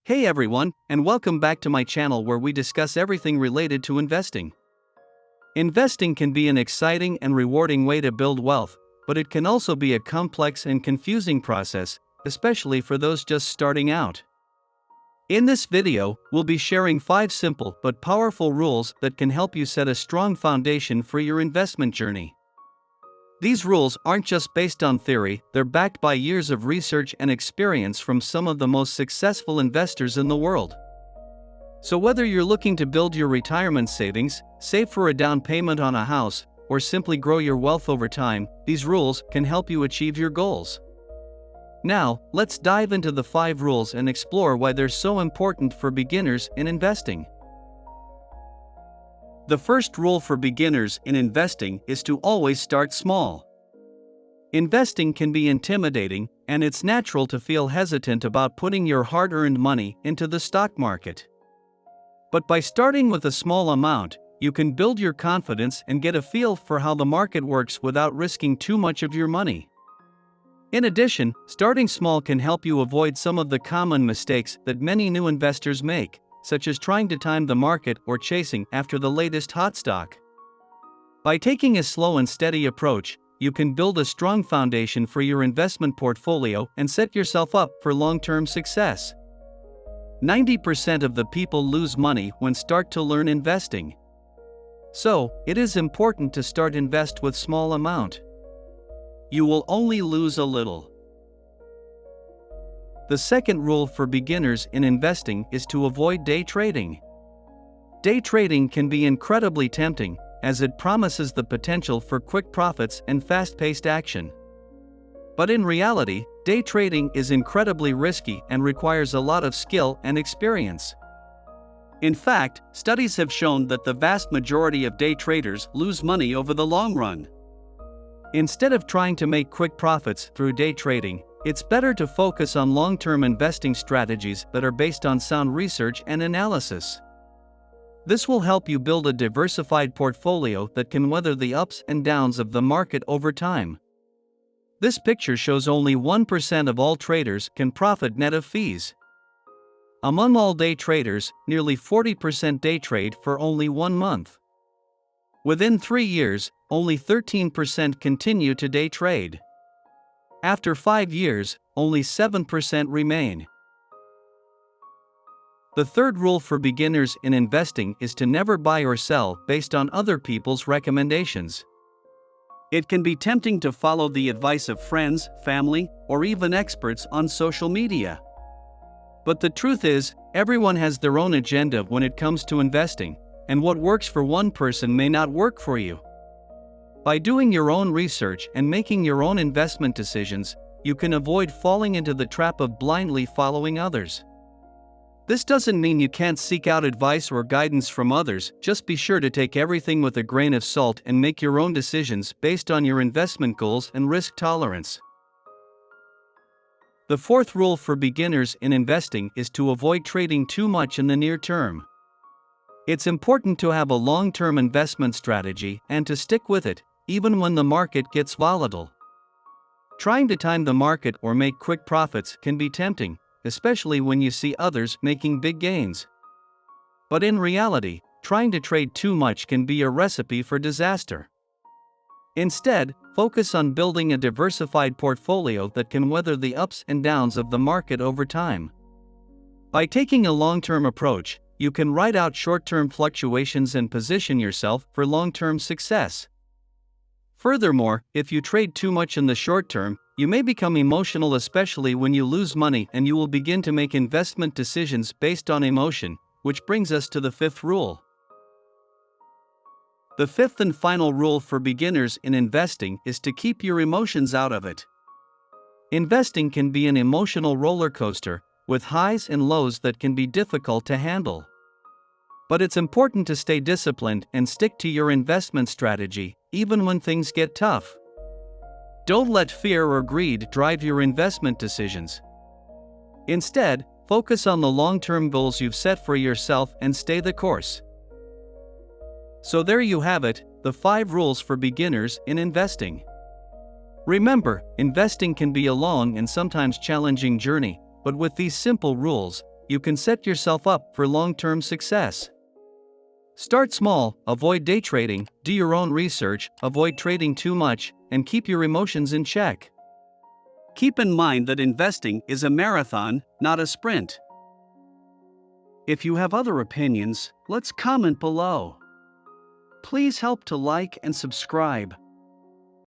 Hey everyone, and welcome back to my channel where we discuss everything related to investing. Investing can be an exciting and rewarding way to build wealth, but it can also be a complex and confusing process, especially for those just starting out. In this video, we'll be sharing 5 simple but powerful rules that can help you set a strong foundation for your investment journey. These rules aren't just based on theory, they're backed by years of research and experience from some of the most successful investors in the world. So whether you're looking to build your retirement savings, save for a down payment on a house, or simply grow your wealth over time, these rules can help you achieve your goals. Now, let's dive into the 5 rules and explore why they're so important for beginners in investing. The first rule for beginners in investing is to always start small. Investing can be intimidating, and it's natural to feel hesitant about putting your hard-earned money into the stock market. But by starting with a small amount, you can build your confidence and get a feel for how the market works without risking too much of your money. In addition, starting small can help you avoid some of the common mistakes that many new investors make, such as trying to time the market or chasing after the latest hot stock. By taking a slow and steady approach, you can build a strong foundation for your investment portfolio and set yourself up for long-term success. 90% of the people lose money when start to learn investing. So, it is important to start invest with small amount. You will only lose a little. The second rule for beginners in investing is to avoid day trading. Day trading can be incredibly tempting, as it promises the potential for quick profits and fast-paced action. But in reality, day trading is incredibly risky and requires a lot of skill and experience. In fact, studies have shown that the vast majority of day traders lose money over the long run. Instead of trying to make quick profits through day trading, it's better to focus on long-term investing strategies that are based on sound research and analysis. This will help you build a diversified portfolio that can weather the ups and downs of the market over time. This picture shows only 1% of all traders can profit net of fees. Among all day traders, nearly 40% day trade for only 1 month. Within 3 years, only 13% continue to day trade. After 5 years, only 7% remain. The third rule for beginners in investing is to never buy or sell based on other people's recommendations. It can be tempting to follow the advice of friends, family, or even experts on social media. But the truth is, everyone has their own agenda when it comes to investing, and what works for one person may not work for you. By doing your own research and making your own investment decisions, you can avoid falling into the trap of blindly following others. This doesn't mean you can't seek out advice or guidance from others, just be sure to take everything with a grain of salt and make your own decisions based on your investment goals and risk tolerance. The fourth rule for beginners in investing is to avoid trading too much in the near term. It's important to have a long-term investment strategy and to stick with it, even when the market gets volatile. Trying to time the market or make quick profits can be tempting, especially when you see others making big gains. But in reality, trying to trade too much can be a recipe for disaster. Instead, focus on building a diversified portfolio that can weather the ups and downs of the market over time. By taking a long-term approach, you can ride out short-term fluctuations and position yourself for long-term success. Furthermore, if you trade too much in the short term, you may become emotional, especially when you lose money, and you will begin to make investment decisions based on emotion, which brings us to the fifth rule. The fifth and final rule for beginners in investing is to keep your emotions out of it. Investing can be an emotional roller coaster, with highs and lows that can be difficult to handle. But it's important to stay disciplined and stick to your investment strategy, even when things get tough. Don't let fear or greed drive your investment decisions. Instead, focus on the long-term goals you've set for yourself and stay the course. So there you have it, the 5 rules for beginners in investing. Remember, investing can be a long and sometimes challenging journey, but with these simple rules, you can set yourself up for long-term success. Start small, avoid day trading, do your own research, avoid trading too much, and keep your emotions in check. Keep in mind that investing is a marathon, not a sprint. If you have other opinions, let's comment below. Please help to like and subscribe.